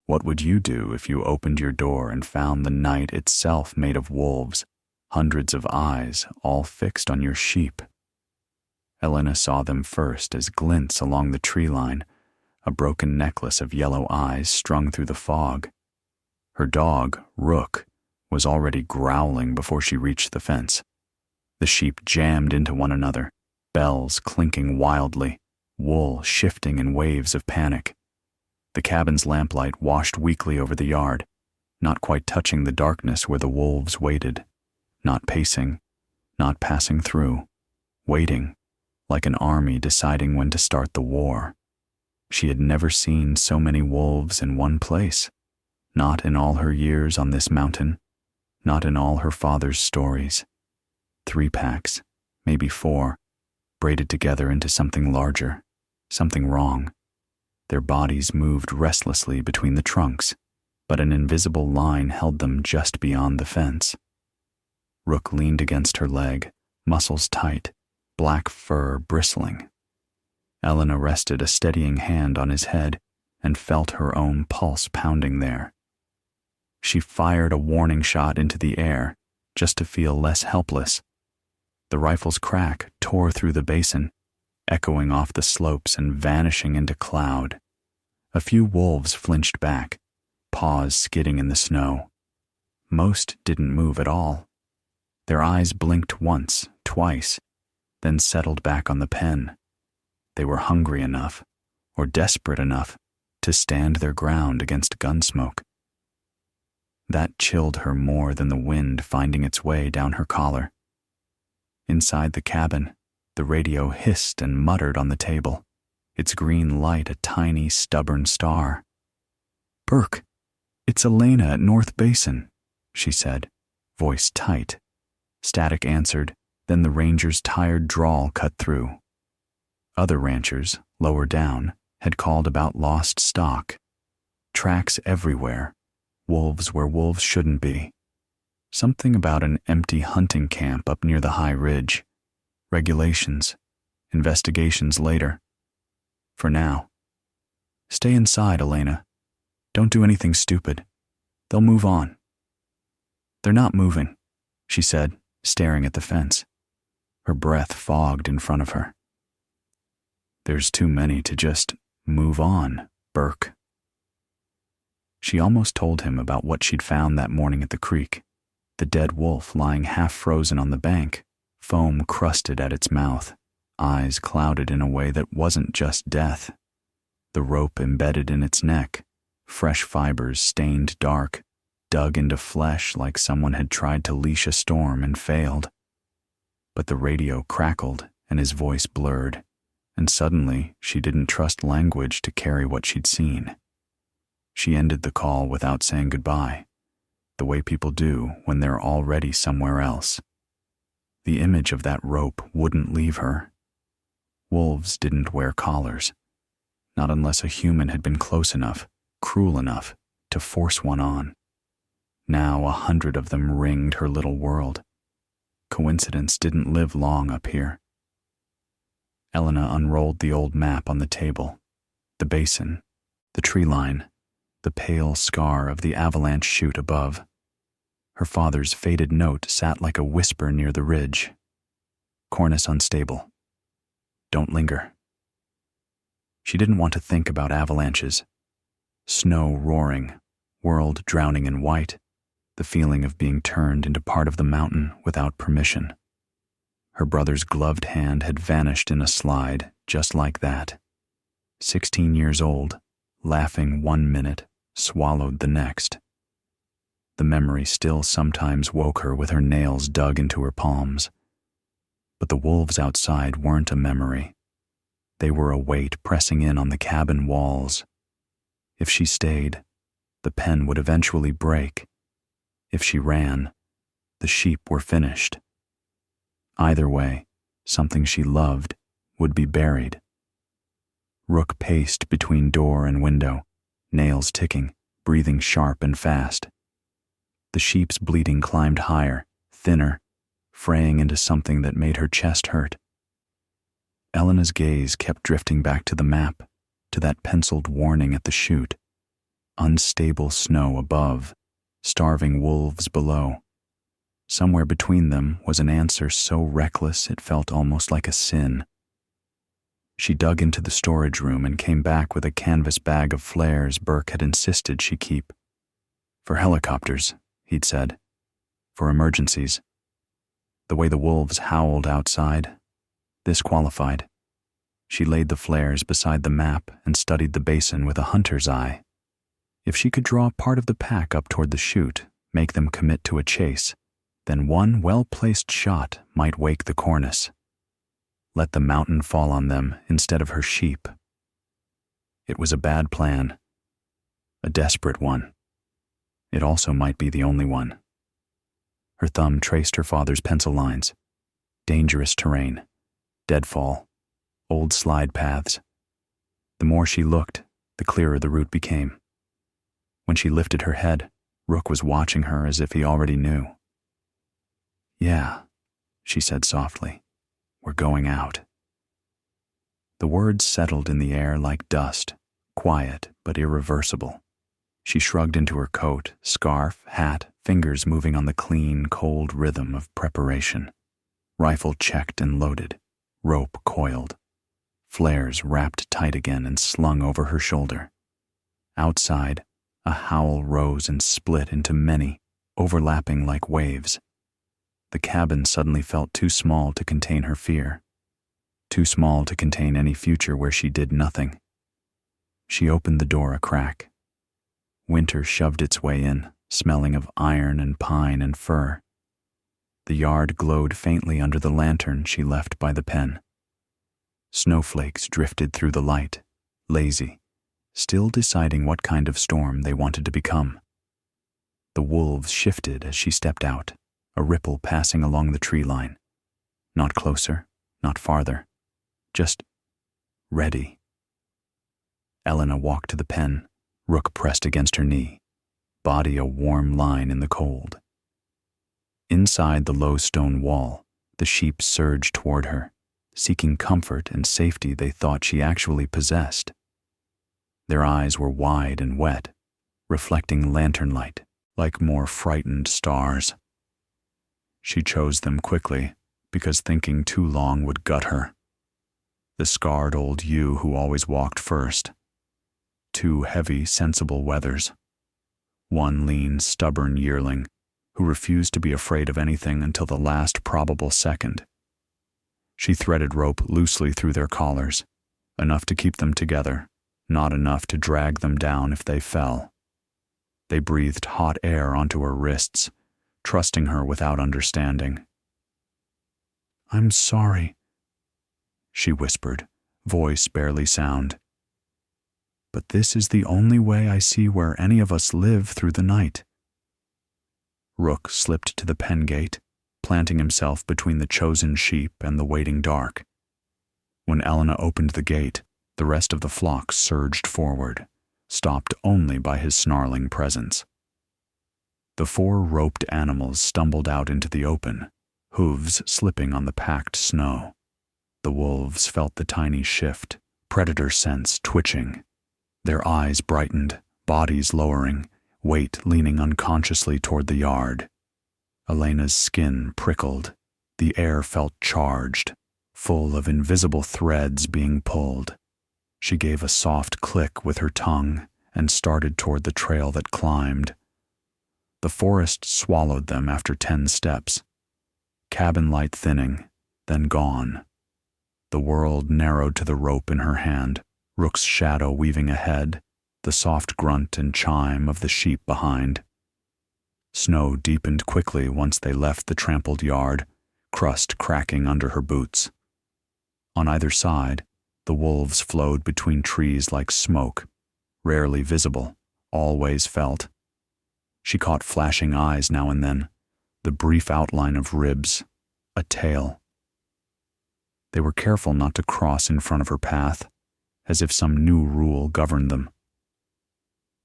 What would you do if you opened your door and found the night itself made of wolves, hundreds of eyes, all fixed on your sheep? Elena saw them first as glints along the tree line, a broken necklace of yellow eyes strung through the fog. Her dog, Rook, was already growling before she reached the fence. The sheep jammed into one another, bells clinking wildly, wool shifting in waves of panic. The cabin's lamplight washed weakly over the yard, not quite touching the darkness where the wolves waited, not pacing, not passing through, waiting, like an army deciding when to start the war. She had never seen so many wolves in one place, not in all her years on this mountain, not in all her father's stories. 3 packs, maybe 4, braided together into something larger, something wrong. Their bodies moved restlessly between the trunks, but an invisible line held them just beyond the fence. Rook leaned against her leg, muscles tight, black fur bristling. Elena rested a steadying hand on his head and felt her own pulse pounding there. She fired a warning shot into the air, just to feel less helpless. The rifle's crack tore through the basin, echoing off the slopes and vanishing into cloud. A few wolves flinched back, paws skidding in the snow. Most didn't move at all. Their eyes blinked once, twice, then settled back on the pen. They were hungry enough, or desperate enough, to stand their ground against gunsmoke. That chilled her more than the wind finding its way down her collar. Inside the cabin, the radio hissed and muttered on the table, its green light a tiny, stubborn star. "Burke, it's Elena at North Basin," she said, voice tight. Static answered, then the ranger's tired drawl cut through. Other ranchers, lower down, had called about lost stock. Tracks everywhere, wolves where wolves shouldn't be. Something about an empty hunting camp up near the high ridge. Regulations. Investigations later. For now. Stay inside, Elena. Don't do anything stupid. They'll move on. They're not moving, she said, staring at the fence. Her breath fogged in front of her. There's too many to just move on, Burke. She almost told him about what she'd found that morning at the creek. The dead wolf lying half frozen on the bank, foam crusted at its mouth, eyes clouded in a way that wasn't just death. The rope embedded in its neck, fresh fibers stained dark, dug into flesh like someone had tried to leash a storm and failed. But the radio crackled and his voice blurred, and suddenly she didn't trust language to carry what she'd seen. She ended the call without saying goodbye, the way people do when they're already somewhere else. The image of that rope wouldn't leave her. Wolves didn't wear collars, not unless a human had been close enough, cruel enough, to force one on. Now 100 of them ringed her little world. Coincidence didn't live long up here. Elena unrolled the old map on the table. The basin, the tree line, the pale scar of the avalanche chute above. Her father's faded note sat like a whisper near the ridge. Cornice unstable. Don't linger. She didn't want to think about avalanches. Snow roaring, world drowning in white, the feeling of being turned into part of the mountain without permission. Her brother's gloved hand had vanished in a slide just like that. 16 years old, laughing 1 minute, swallowed the next. The memory still sometimes woke her with her nails dug into her palms. But the wolves outside weren't a memory. They were a weight pressing in on the cabin walls. If she stayed, the pen would eventually break. If she ran, the sheep were finished. Either way, something she loved would be buried. Rook paced between door and window, nails ticking, breathing sharp and fast. The sheep's bleating climbed higher, thinner, fraying into something that made her chest hurt. Elena's gaze kept drifting back to the map, to that penciled warning at the chute. unstable snow above, starving wolves below. Somewhere between them was an answer so reckless it felt almost like a sin. She dug into the storage room and came back with a canvas bag of flares Burke had insisted she keep. For helicopters, he'd said. For emergencies. The way the wolves howled outside, this qualified. She laid the flares beside the map and studied the basin with a hunter's eye. If she could draw part of the pack up toward the chute, make them commit to a chase, then one well-placed shot might wake the cornice. Let the mountain fall on them instead of her sheep. It was a bad plan. A desperate one. It also might be the only one. Her thumb traced her father's pencil lines. Dangerous terrain. Deadfall. Old slide paths. The more she looked, the clearer the route became. When she lifted her head, Rook was watching her as if he already knew. "Yeah," she said softly. "We're going out." The words settled in the air like dust, quiet but irreversible. She shrugged into her coat, scarf, hat, fingers moving on the clean, cold rhythm of preparation. Rifle checked and loaded, rope coiled. Flares wrapped tight again and slung over her shoulder. Outside, a howl rose and split into many, overlapping like waves. The cabin suddenly felt too small to contain her fear. Too small to contain any future where she did nothing. She opened the door a crack. Winter shoved its way in, smelling of iron and pine and fir. The yard glowed faintly under the lantern she left by the pen. Snowflakes drifted through the light, lazy, still deciding what kind of storm they wanted to become. The wolves shifted as she stepped out, a ripple passing along the tree line. Not closer, not farther, just ready. Elena walked to the pen, Rook pressed against her knee, body a warm line in the cold. Inside the low stone wall, the sheep surged toward her, seeking comfort and safety they thought she actually possessed. Their eyes were wide and wet, reflecting lantern light like more frightened stars. She chose them quickly because thinking too long would gut her. The scarred old ewe who always walked first. Two heavy, sensible wethers. One lean, stubborn yearling who refused to be afraid of anything until the last probable second. She threaded rope loosely through their collars, enough to keep them together, not enough to drag them down if they fell. They breathed hot air onto her wrists, trusting her without understanding. "I'm sorry," she whispered, voice barely sound. "But this is the only way I see where any of us live through the night." Rook slipped to the pen gate, planting himself between the chosen sheep and the waiting dark. When Elena opened the gate, the rest of the flock surged forward, stopped only by his snarling presence. The four roped animals stumbled out into the open, hooves slipping on the packed snow. The wolves felt the tiny shift, predator sense twitching. Their eyes brightened, bodies lowering, weight leaning unconsciously toward the yard. Elena's skin prickled. The air felt charged, full of invisible threads being pulled. She gave a soft click with her tongue and started toward the trail that climbed. The forest swallowed them after 10 steps. Cabin light thinning, then gone. The world narrowed to the rope in her hand, Rook's shadow weaving ahead, the soft grunt and chime of the sheep behind. Snow deepened quickly once they left the trampled yard, crust cracking under her boots. On either side, the wolves flowed between trees like smoke, rarely visible, always felt. She caught flashing eyes now and then, the brief outline of ribs, a tail. They were careful not to cross in front of her path, as if some new rule governed them.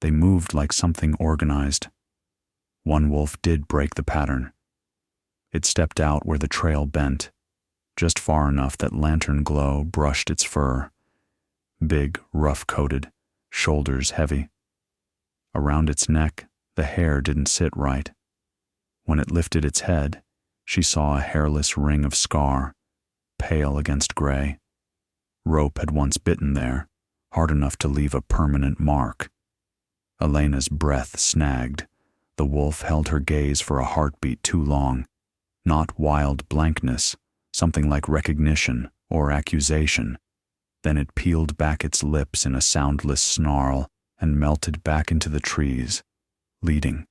They moved like something organized. One wolf did break the pattern. It stepped out where the trail bent, just far enough that lantern glow brushed its fur. Big, rough-coated, shoulders heavy. Around its neck, the hair didn't sit right. When it lifted its head, she saw a hairless ring of scar, pale against gray. Rope had once bitten there, hard enough to leave a permanent mark. Elena's breath snagged. The wolf held her gaze for a heartbeat too long. Not wild blankness, something like recognition or accusation. Then it peeled back its lips in a soundless snarl and melted back into the trees, leading.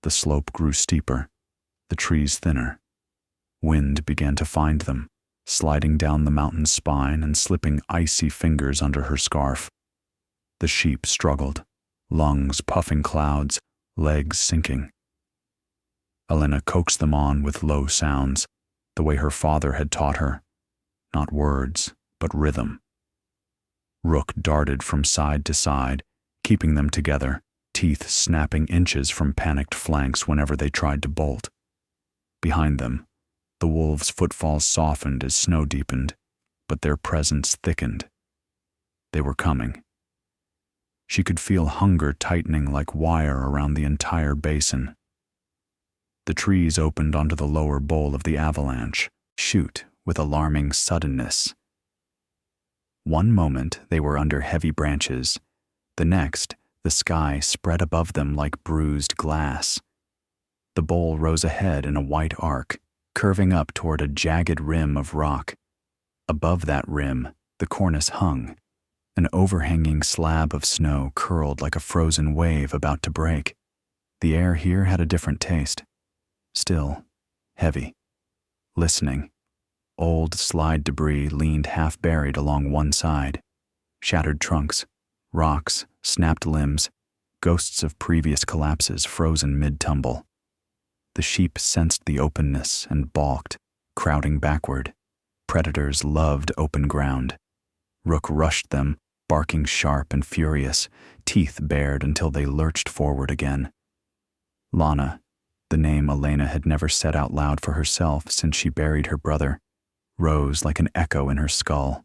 The slope grew steeper, the trees thinner. Wind began to find them, sliding down the mountain's spine and slipping icy fingers under her scarf. The sheep struggled, lungs puffing clouds, legs sinking. Elena coaxed them on with low sounds, the way her father had taught her. Not words, but rhythm. Rook darted from side to side, keeping them together, teeth snapping inches from panicked flanks whenever they tried to bolt. Behind them, the wolves' footfalls softened as snow deepened, but their presence thickened. They were coming. She could feel hunger tightening like wire around the entire basin. The trees opened onto the lower bowl of the avalanche, chute with alarming suddenness. One moment they were under heavy branches, the next the sky spread above them like bruised glass. The bowl rose ahead in a white arc, curving up toward a jagged rim of rock. Above that rim, the cornice hung. An overhanging slab of snow curled like a frozen wave about to break. The air here had a different taste. Still, heavy. Listening. Old slide debris leaned half-buried along one side. Shattered trunks, rocks, snapped limbs, ghosts of previous collapses frozen mid-tumble. The sheep sensed the openness and balked, crowding backward. Predators loved open ground. Rook rushed them, barking sharp and furious, teeth bared until they lurched forward again. Lana, the name Elena had never said out loud for herself since she buried her brother, rose like an echo in her skull.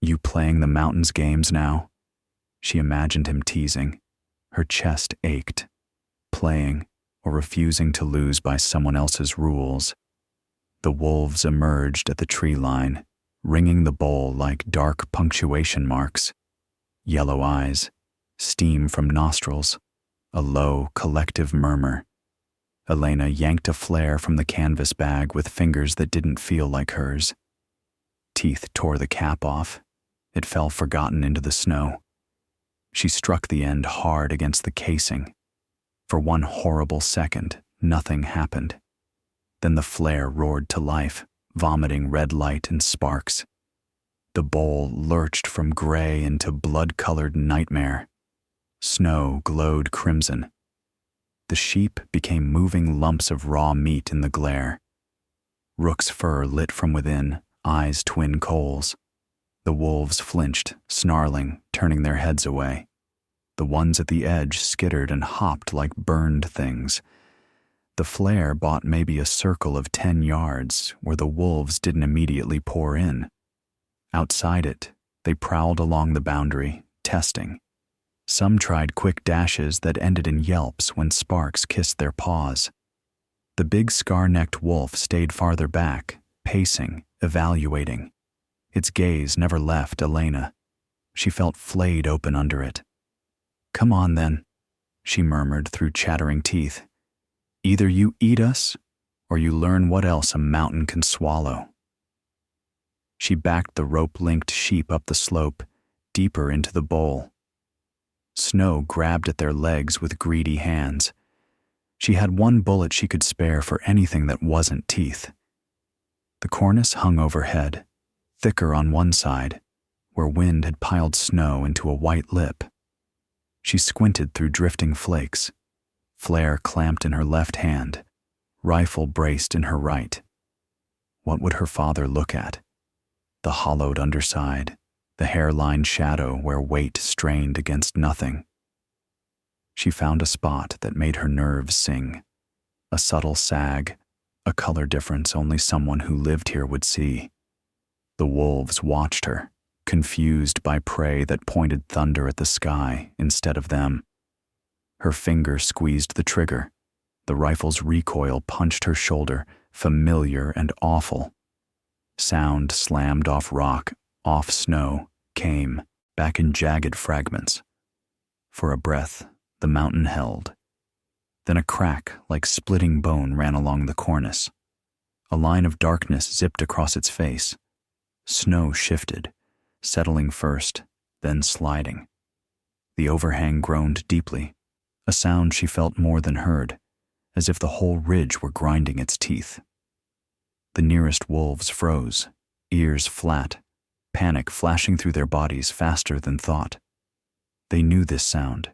You playing the mountains games now? She imagined him teasing. Her chest ached. Playing, or refusing to lose by someone else's rules. The wolves emerged at the tree line, ringing the bowl like dark punctuation marks. Yellow eyes, steam from nostrils, a low, collective murmur. Elena yanked a flare from the canvas bag with fingers that didn't feel like hers. Teeth tore the cap off. It fell forgotten into the snow. She struck the end hard against the casing. For one horrible second, nothing happened. Then the flare roared to life, vomiting red light and sparks. The bowl lurched from gray into blood-colored nightmare. Snow glowed crimson. The sheep became moving lumps of raw meat in the glare. Rook's fur lit from within, eyes twin coals. The wolves flinched, snarling, turning their heads away. The ones at the edge skittered and hopped like burned things. The flare bought maybe a circle of 10 yards where the wolves didn't immediately pour in. Outside it, they prowled along the boundary, testing. Some tried quick dashes that ended in yelps when sparks kissed their paws. The big scar-necked wolf stayed farther back, pacing, evaluating. Its gaze never left Elena. She felt flayed open under it. "Come on, then," she murmured through chattering teeth. "Either you eat us, or you learn what else a mountain can swallow." She backed the rope-linked sheep up the slope, deeper into the bowl. Snow grabbed at their legs with greedy hands. She had one bullet she could spare for anything that wasn't teeth. The cornice hung overhead, thicker on one side, where wind had piled snow into a white lip. She squinted through drifting flakes, flare clamped in her left hand, rifle braced in her right. What would her father look at? The hollowed underside, the hairline shadow where weight strained against nothing. She found a spot that made her nerves sing. A subtle sag, a color difference only someone who lived here would see. The wolves watched her, confused by prey that pointed thunder at the sky instead of them. Her finger squeezed the trigger. The rifle's recoil punched her shoulder, familiar and awful. Sound slammed off rock, off snow, came, back in jagged fragments. For a breath, the mountain held. Then a crack like splitting bone ran along the cornice. A line of darkness zipped across its face. Snow shifted, settling first, then sliding. The overhang groaned deeply, a sound she felt more than heard, as if the whole ridge were grinding its teeth. The nearest wolves froze, ears flat, panic flashing through their bodies faster than thought. They knew this sound.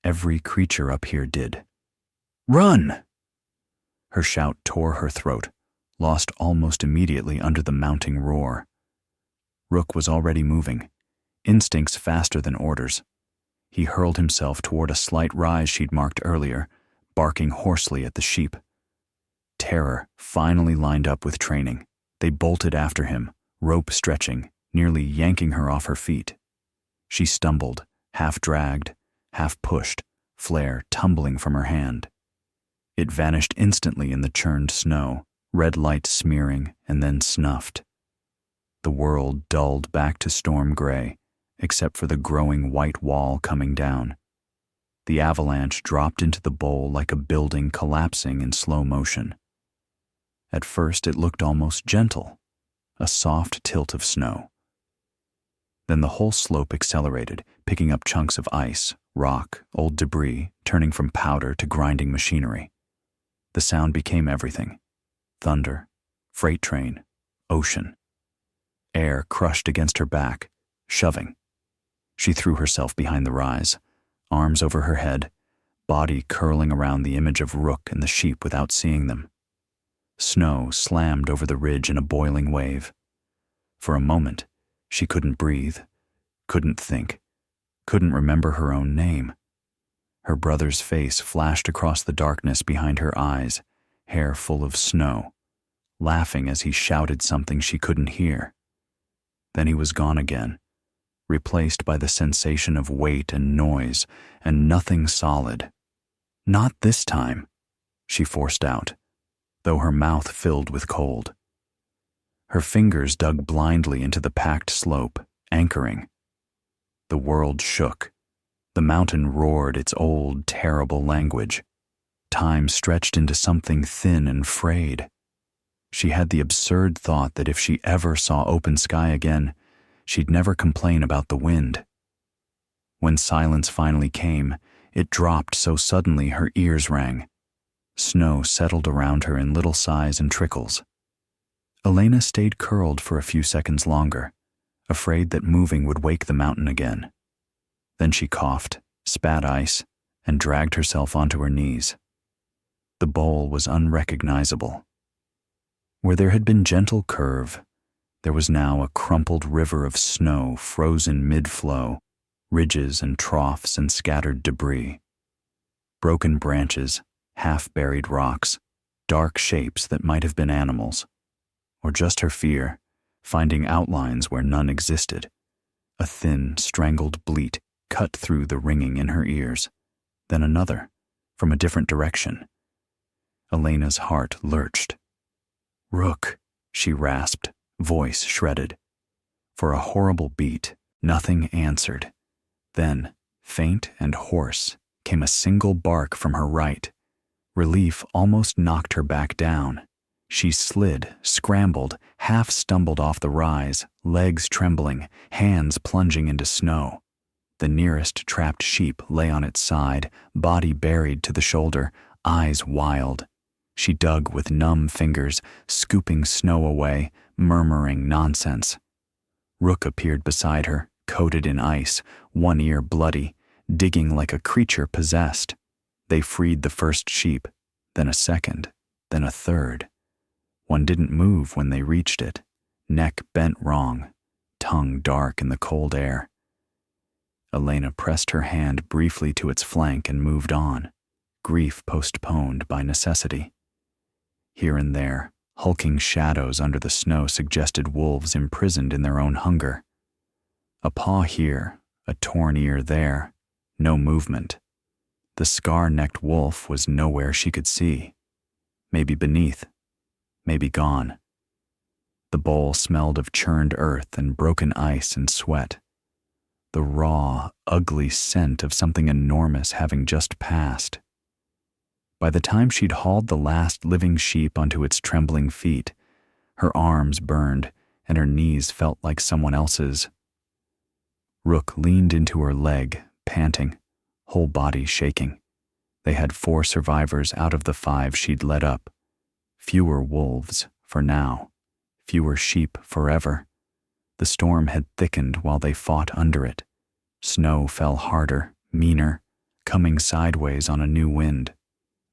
Every creature up here did. "Run!" Her shout tore her throat, lost almost immediately under the mounting roar. Rook was already moving, instincts faster than orders. He hurled himself toward a slight rise she'd marked earlier, barking hoarsely at the sheep. Terror finally lined up with training. They bolted after him, rope stretching, nearly yanking her off her feet. She stumbled, half dragged, half pushed, flare tumbling from her hand. It vanished instantly in the churned snow, red light smearing and then snuffed. The world dulled back to storm gray, except for the growing white wall coming down. The avalanche dropped into the bowl like a building collapsing in slow motion. At first it looked almost gentle, a soft tilt of snow. Then the whole slope accelerated, picking up chunks of ice, rock, old debris, turning from powder to grinding machinery. The sound became everything. Thunder, freight train, ocean. Air crushed against her back, shoving. She threw herself behind the rise, arms over her head, body curling around the image of Rook and the sheep without seeing them. Snow slammed over the ridge in a boiling wave. For a moment, she couldn't breathe, couldn't think, couldn't remember her own name. Her brother's face flashed across the darkness behind her eyes, hair full of snow, laughing as he shouted something she couldn't hear. Then he was gone again, replaced by the sensation of weight and noise and nothing solid. "Not this time," she forced out, though her mouth filled with cold. Her fingers dug blindly into the packed slope, anchoring. The world shook. The mountain roared its old, terrible language. Time stretched into something thin and frayed. She had the absurd thought that if she ever saw open sky again, she'd never complain about the wind. When silence finally came, it dropped so suddenly her ears rang. Snow settled around her in little sighs and trickles. Elena stayed curled for a few seconds longer, afraid that moving would wake the mountain again. Then she coughed, spat ice, and dragged herself onto her knees. The bowl was unrecognizable. Where there had been gentle curve, there was now a crumpled river of snow frozen mid-flow, ridges and troughs and scattered debris. Broken branches, half-buried rocks, dark shapes that might have been animals. Or just her fear, finding outlines where none existed. A thin, strangled bleat cut through the ringing in her ears. Then another, from a different direction. Elena's heart lurched. "Rook," she rasped, voice shredded. For a horrible beat, nothing answered. Then, faint and hoarse, came a single bark from her right. Relief almost knocked her back down. She slid, scrambled, half stumbled off the rise, legs trembling, hands plunging into snow. The nearest trapped sheep lay on its side, body buried to the shoulder, eyes wild. She dug with numb fingers, scooping snow away, murmuring nonsense. Rook appeared beside her, coated in ice, one ear bloody, digging like a creature possessed. They freed the first sheep, then a second, then a third. One didn't move when they reached it, neck bent wrong, tongue dark in the cold air. Elena pressed her hand briefly to its flank and moved on, grief postponed by necessity. Here and there, hulking shadows under the snow suggested wolves imprisoned in their own hunger. A paw here, a torn ear there, no movement. The scar-necked wolf was nowhere she could see. Maybe beneath, maybe gone. The bowl smelled of churned earth and broken ice and sweat. The raw, ugly scent of something enormous having just passed. By the time she'd hauled the last living sheep onto its trembling feet, her arms burned and her knees felt like someone else's. Rook leaned into her leg, panting, whole body shaking. They had 4 survivors out of the 5 she'd led up. Fewer wolves, for now. Fewer sheep forever. The storm had thickened while they fought under it. Snow fell harder, meaner, coming sideways on a new wind.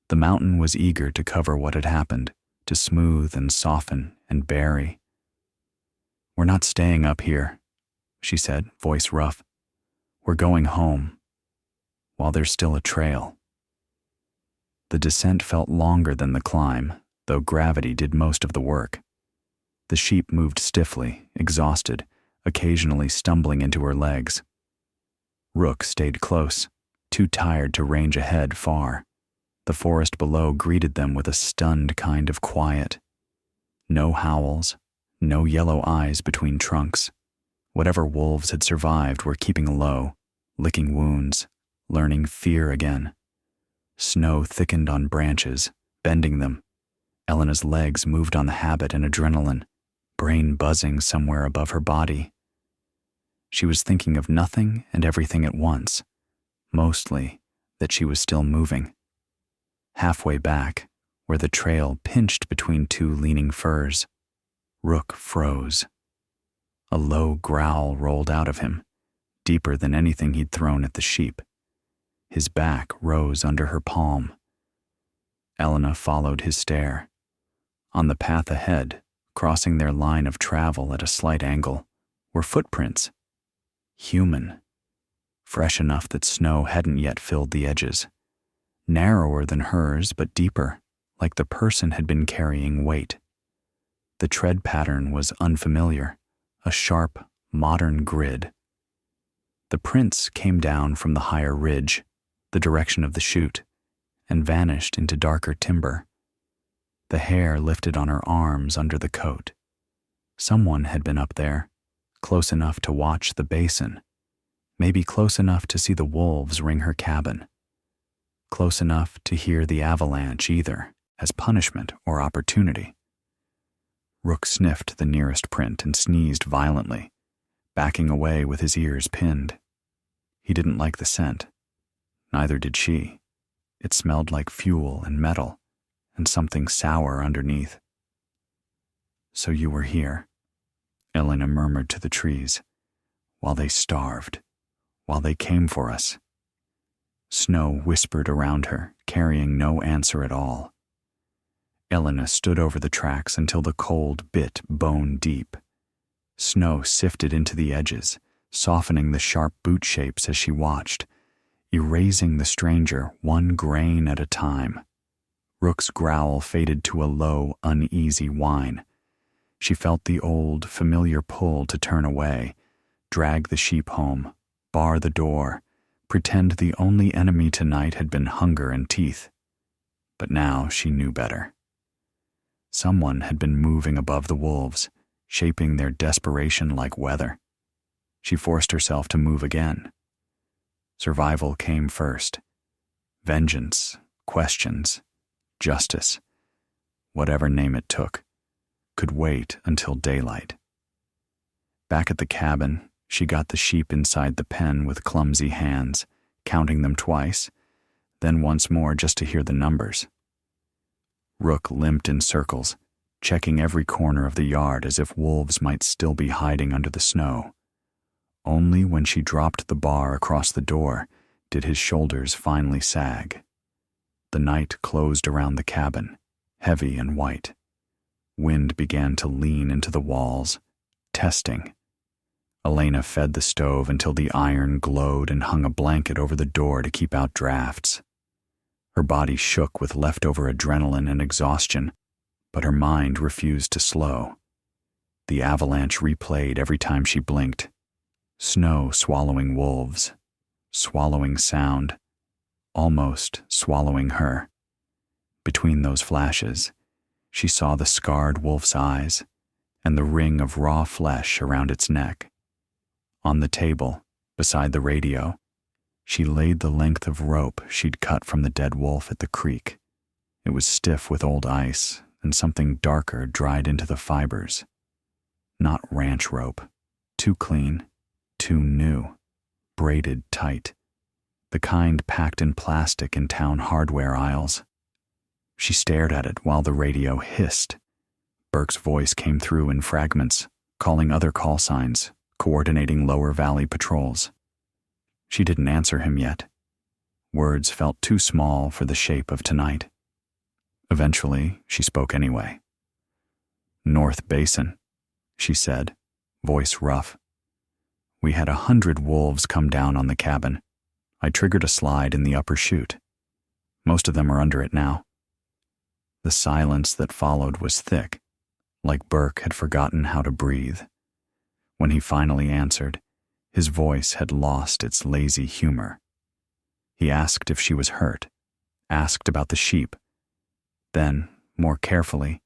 The mountain was eager to cover what had happened, to smooth and soften and bury. "We're not staying up here," she said, voice rough. "We're going home, while there's still a trail." The descent felt longer than the climb, though gravity did most of the work. The sheep moved stiffly, exhausted, occasionally stumbling into her legs. Rook stayed close, too tired to range ahead far. The forest below greeted them with a stunned kind of quiet. No howls, no yellow eyes between trunks. Whatever wolves had survived were keeping low, licking wounds, learning fear again. Snow thickened on branches, bending them. Elena's legs moved on the habit and adrenaline, brain buzzing somewhere above her body. She was thinking of nothing and everything at once, mostly that she was still moving. Halfway back, where the trail pinched between 2 leaning firs, Rook froze. A low growl rolled out of him, deeper than anything he'd thrown at the sheep. His back rose under her palm. Elena followed his stare. On the path ahead, crossing their line of travel at a slight angle, were footprints. Human. Fresh enough that snow hadn't yet filled the edges. Narrower than hers, but deeper, like the person had been carrying weight. The tread pattern was unfamiliar, a sharp, modern grid. The prints came down from the higher ridge, the direction of the chute, and vanished into darker timber. The hair lifted on her arms under the coat. Someone had been up there, close enough to watch the basin, maybe close enough to see the wolves ring her cabin. Close enough to hear the avalanche either as punishment or opportunity. Rook sniffed the nearest print and sneezed violently, backing away with his ears pinned. He didn't like the scent. Neither did she. It smelled like fuel and metal, and something sour underneath. "So you were here," Elena murmured to the trees, "while they starved, while they came for us." Snow whispered around her, carrying no answer at all. Elena stood over the tracks until the cold bit bone deep. Snow sifted into the edges, softening the sharp boot shapes as she watched, erasing the stranger 1 grain at a time. Rook's growl faded to a low, uneasy whine. She felt the old, familiar pull to turn away, drag the sheep home, bar the door, pretend the only enemy tonight had been hunger and teeth. But now she knew better. Someone had been moving above the wolves, shaping their desperation like weather. She forced herself to move again. Survival came first. Vengeance, questions, justice, whatever name it took, could wait until daylight. Back at the cabin, she got the sheep inside the pen with clumsy hands, counting them twice, then once more just to hear the numbers. Rook limped in circles, checking every corner of the yard as if wolves might still be hiding under the snow. Only when she dropped the bar across the door did his shoulders finally sag. The night closed around the cabin, heavy and white. Wind began to lean into the walls, testing. Elena fed the stove until the iron glowed and hung a blanket over the door to keep out drafts. Her body shook with leftover adrenaline and exhaustion, but her mind refused to slow. The avalanche replayed every time she blinked. Snow swallowing wolves, swallowing sound, almost swallowing her. Between those flashes, she saw the scarred wolf's eyes and the ring of raw flesh around its neck. On the table, beside the radio, she laid the length of rope she'd cut from the dead wolf at the creek. It was stiff with old ice, and something darker dried into the fibers. Not ranch rope. Too clean, too new, braided tight. The kind packed in plastic in town hardware aisles. She stared at it while the radio hissed. Burke's voice came through in fragments, calling other call signs, coordinating lower valley patrols. She didn't answer him yet. Words felt too small for the shape of tonight. Eventually, she spoke anyway. "North Basin," she said, voice rough. "We had 100 wolves come down on the cabin. I triggered a slide in the upper chute. Most of them are under it now." The silence that followed was thick, like Burke had forgotten how to breathe. When he finally answered, his voice had lost its lazy humor. He asked if she was hurt, asked about the sheep. Then, more carefully,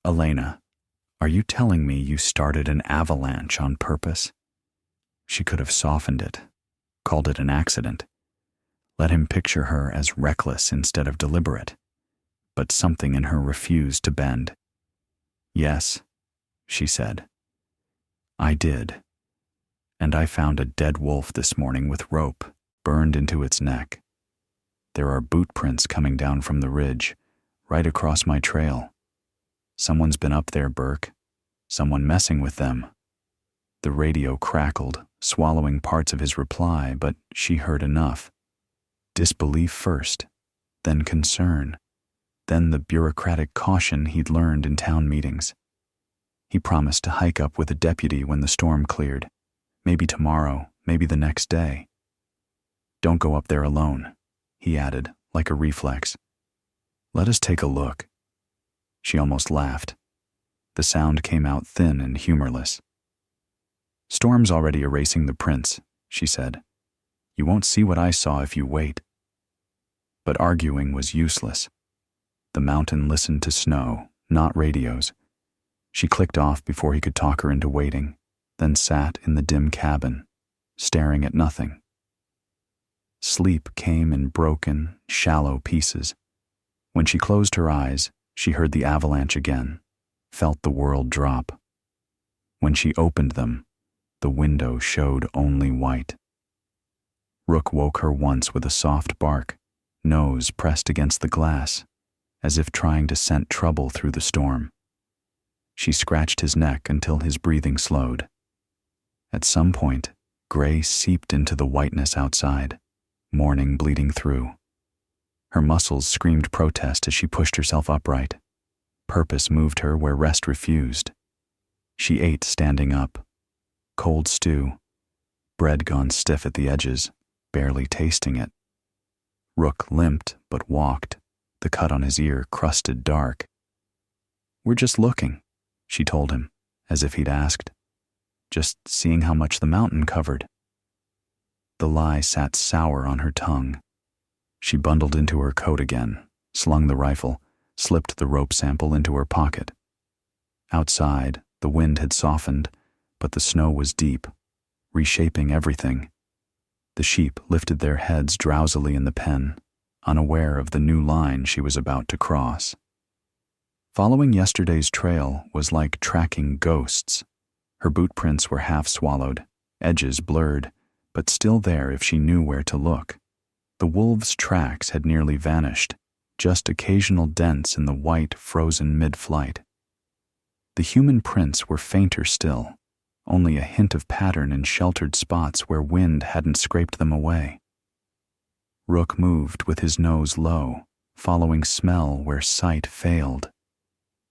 "Elena, are you telling me you started an avalanche on purpose?" She could have softened it, called it an accident, let him picture her as reckless instead of deliberate. But something in her refused to bend. "Yes," she said. "I did. And I found a dead wolf this morning with rope burned into its neck. There are boot prints coming down from the ridge, right across my trail. Someone's been up there, Burke. Someone messing with them." The radio crackled, swallowing parts of his reply, but she heard enough. Disbelief first, then concern, then the bureaucratic caution he'd learned in town meetings. He promised to hike up with a deputy when the storm cleared. Maybe tomorrow, maybe the next day. "Don't go up there alone," he added, like a reflex. "Let us take a look." She almost laughed. The sound came out thin and humorless. "Storm's already erasing the prints," she said. "You won't see what I saw if you wait." But arguing was useless. The mountain listened to snow, not radios. She clicked off before he could talk her into waiting, then sat in the dim cabin, staring at nothing. Sleep came in broken, shallow pieces. When she closed her eyes, she heard the avalanche again, felt the world drop. When she opened them, the window showed only white. Rook woke her once with a soft bark, nose pressed against the glass, as if trying to scent trouble through the storm. She scratched his neck until his breathing slowed. At some point, gray seeped into the whiteness outside, morning bleeding through. Her muscles screamed protest as she pushed herself upright. Purpose moved her where rest refused. She ate standing up. Cold stew, bread gone stiff at the edges, barely tasting it. Rook limped but walked, the cut on his ear crusted dark. "We're just looking," she told him, as if he'd asked. "Just seeing how much the mountain covered." The lie sat sour on her tongue. She bundled into her coat again, slung the rifle, slipped the rope sample into her pocket. Outside, the wind had softened, but the snow was deep, reshaping everything. The sheep lifted their heads drowsily in the pen, unaware of the new line she was about to cross. Following yesterday's trail was like tracking ghosts. Her boot prints were half swallowed, edges blurred, but still there if she knew where to look. The wolves' tracks had nearly vanished, just occasional dents in the white frozen mid-flight. The human prints were fainter still, only a hint of pattern in sheltered spots where wind hadn't scraped them away. Rook moved with his nose low, following smell where sight failed.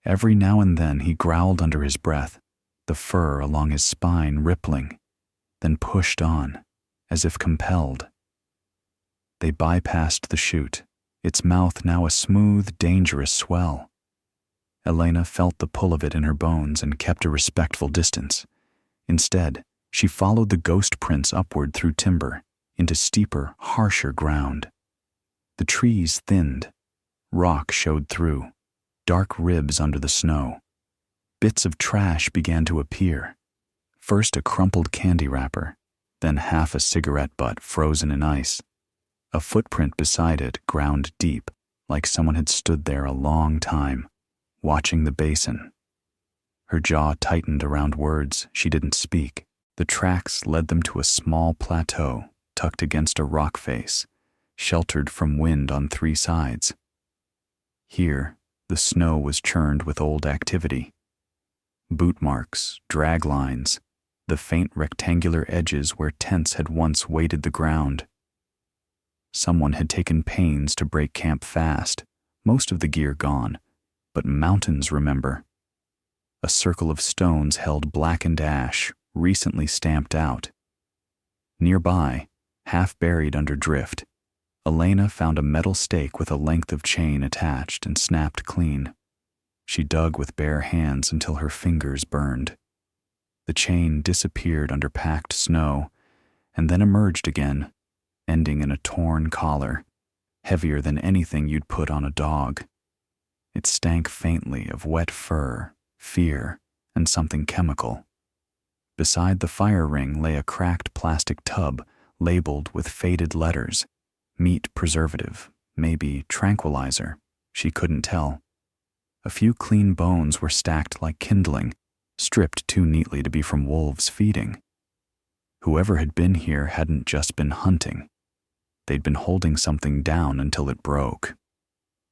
Every now and then he growled under his breath, the fur along his spine rippling, then pushed on, as if compelled. They bypassed the chute, its mouth now a smooth, dangerous swell. Elena felt the pull of it in her bones and kept a respectful distance. Instead, she followed the ghost prints upward through timber, into steeper, harsher ground. The trees thinned. Rock showed through, dark ribs under the snow. Bits of trash began to appear. First a crumpled candy wrapper, then half a cigarette butt frozen in ice. A footprint beside it ground deep, like someone had stood there a long time, watching the basin. Her jaw tightened around words she didn't speak. The tracks led them to a small plateau tucked against a rock face, sheltered from wind on 3 sides. Here, the snow was churned with old activity. Boot marks, drag lines, the faint rectangular edges where tents had once weighted the ground. Someone had taken pains to break camp fast, most of the gear gone, but mountains remember. A circle of stones held blackened ash, recently stamped out. Nearby, half buried under drift, Elena found a metal stake with a length of chain attached and snapped clean. She dug with bare hands until her fingers burned. The chain disappeared under packed snow, and then emerged again, ending in a torn collar, heavier than anything you'd put on a dog. It stank faintly of wet fur, fear, and something chemical. Beside the fire ring lay a cracked plastic tub labeled with faded letters, meat preservative, maybe tranquilizer, she couldn't tell. A few clean bones were stacked like kindling, stripped too neatly to be from wolves feeding. Whoever had been here hadn't just been hunting. They'd been holding something down until it broke.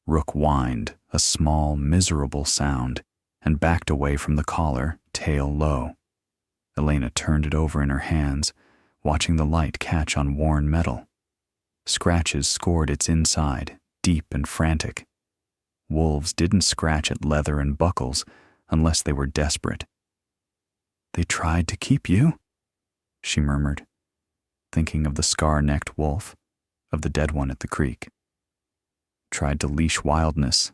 Rook whined, a small, miserable sound, and backed away from the collar, tail low. Elena turned it over in her hands, watching the light catch on worn metal. Scratches scored its inside, deep and frantic. Wolves didn't scratch at leather and buckles unless they were desperate. "They tried to keep you?" she murmured, thinking of the scar-necked wolf, of the dead one at the creek. Tried to leash wildness,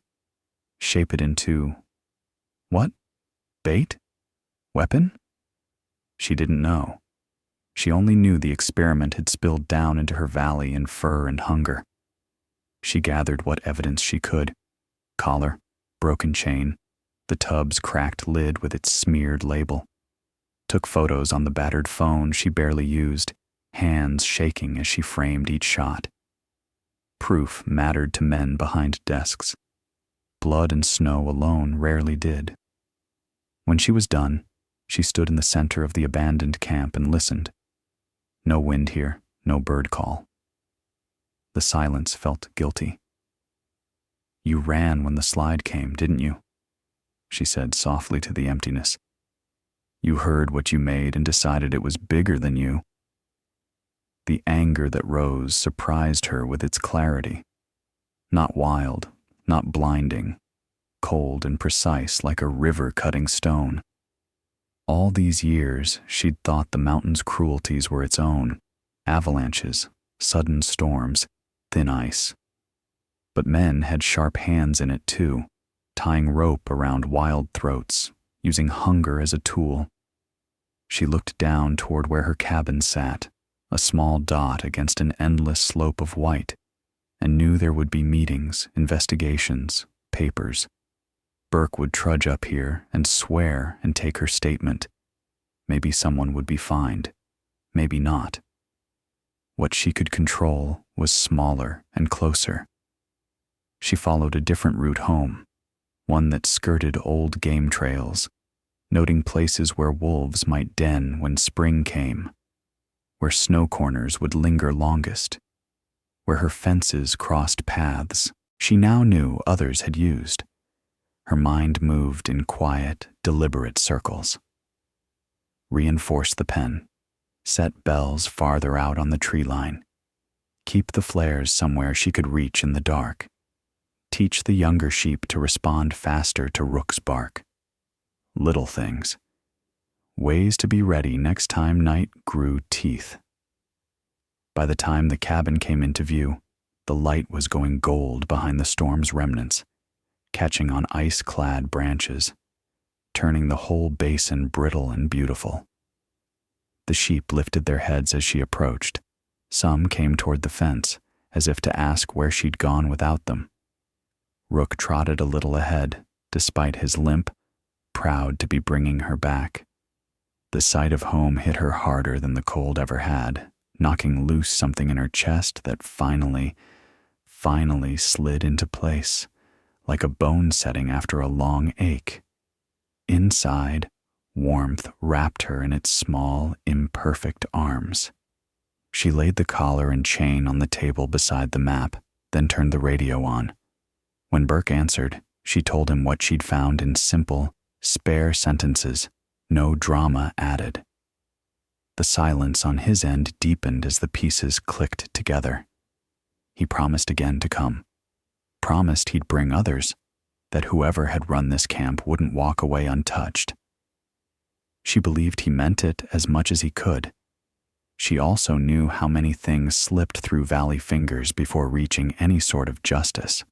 shape it into... what? Bait? Weapon? She didn't know. She only knew the experiment had spilled down into her valley in fur and hunger. She gathered what evidence she could. Collar, broken chain, the tub's cracked lid with its smeared label. Took photos on the battered phone she barely used, hands shaking as she framed each shot. Proof mattered to men behind desks. Blood and snow alone rarely did. When she was done, she stood in the center of the abandoned camp and listened. No wind here, no bird call. The silence felt guilty. "You ran when the slide came, didn't you?" she said softly to the emptiness. "You heard what you made and decided it was bigger than you." The anger that rose surprised her with its clarity. Not wild, not blinding, cold and precise like a river cutting stone. All these years, she'd thought the mountain's cruelties were its own: avalanches, sudden storms, thin ice. But men had sharp hands in it too, tying rope around wild throats, using hunger as a tool. She looked down toward where her cabin sat, a small dot against an endless slope of white, and knew there would be meetings, investigations, papers. Burke would trudge up here and swear and take her statement. Maybe someone would be fined, maybe not. What she could control was smaller and closer. She followed a different route home, one that skirted old game trails, noting places where wolves might den when spring came, where snow corners would linger longest, where her fences crossed paths she now knew others had used. Her mind moved in quiet, deliberate circles. Reinforce the pen, set bells farther out on the tree line, keep the flares somewhere she could reach in the dark, teach the younger sheep to respond faster to Rook's bark. Little things. Ways to be ready next time night grew teeth. By the time the cabin came into view, the light was going gold behind the storm's remnants, catching on ice-clad branches, turning the whole basin brittle and beautiful. The sheep lifted their heads as she approached. Some came toward the fence, as if to ask where she'd gone without them. Rook trotted a little ahead, despite his limp, proud to be bringing her back. The sight of home hit her harder than the cold ever had, knocking loose something in her chest that finally slid into place, like a bone setting after a long ache. Inside, warmth wrapped her in its small, imperfect arms. She laid the collar and chain on the table beside the map, then turned the radio on. When Burke answered, she told him what she'd found in simple, spare sentences, no drama added. The silence on his end deepened as the pieces clicked together. He promised again to come. Promised he'd bring others, that whoever had run this camp wouldn't walk away untouched. She believed he meant it as much as he could. She also knew how many things slipped through Valley fingers before reaching any sort of justice.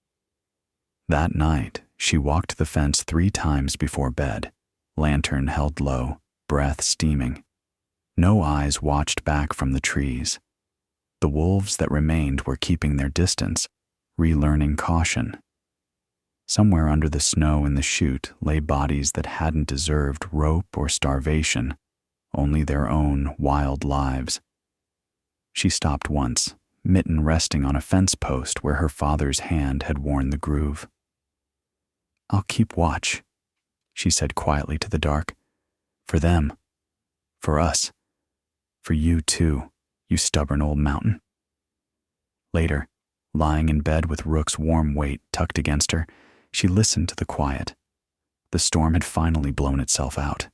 That night, she walked the fence 3 times before bed, lantern held low, breath steaming. No eyes watched back from the trees. The wolves that remained were keeping their distance, relearning caution. Somewhere under the snow in the chute lay bodies that hadn't deserved rope or starvation, only their own wild lives. She stopped once, mitten resting on a fence post where her father's hand had worn the groove. "I'll keep watch," she said quietly to the dark. "For them. For us. For you too, you stubborn old mountain." Later, lying in bed with Rook's warm weight tucked against her, she listened to the quiet. The storm had finally blown itself out.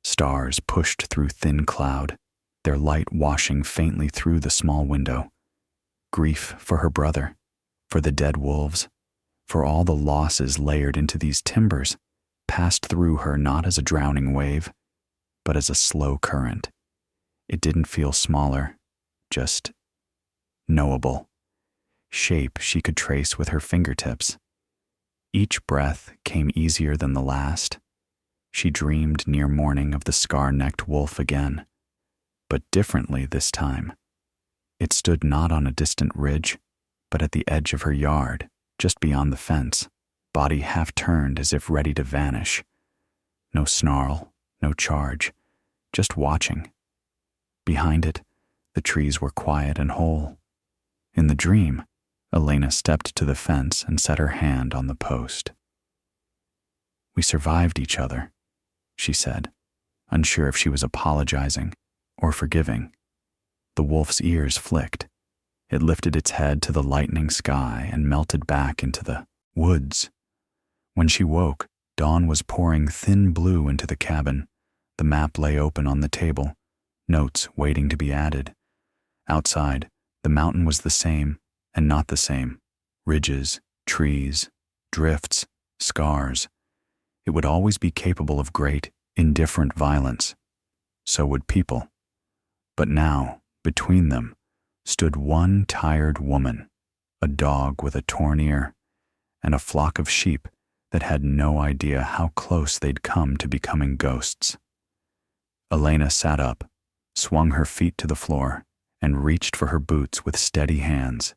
Stars pushed through thin cloud, their light washing faintly through the small window. Grief for her brother, for the dead wolves, for all the losses layered into these timbers, passed through her not as a drowning wave, but as a slow current. It didn't feel smaller, just knowable. Shape she could trace with her fingertips. Each breath came easier than the last. She dreamed near morning of the scar-necked wolf again, but differently this time. It stood not on a distant ridge, but at the edge of her yard, just beyond the fence, body half turned as if ready to vanish. No snarl, no charge, just watching. Behind it, the trees were quiet and whole. In the dream, Elena stepped to the fence and set her hand on the post. "We survived each other," she said, unsure if she was apologizing or forgiving. The wolf's ears flicked. It lifted its head to the lightening sky and melted back into the woods. When she woke, dawn was pouring thin blue into the cabin. The map lay open on the table, notes waiting to be added. Outside, the mountain was the same and not the same. Ridges, trees, drifts, scars. It would always be capable of great, indifferent violence. So would people. But now, between them, stood one tired woman, a dog with a torn ear, and a flock of sheep that had no idea how close they'd come to becoming ghosts. Elena sat up, swung her feet to the floor, and reached for her boots with steady hands.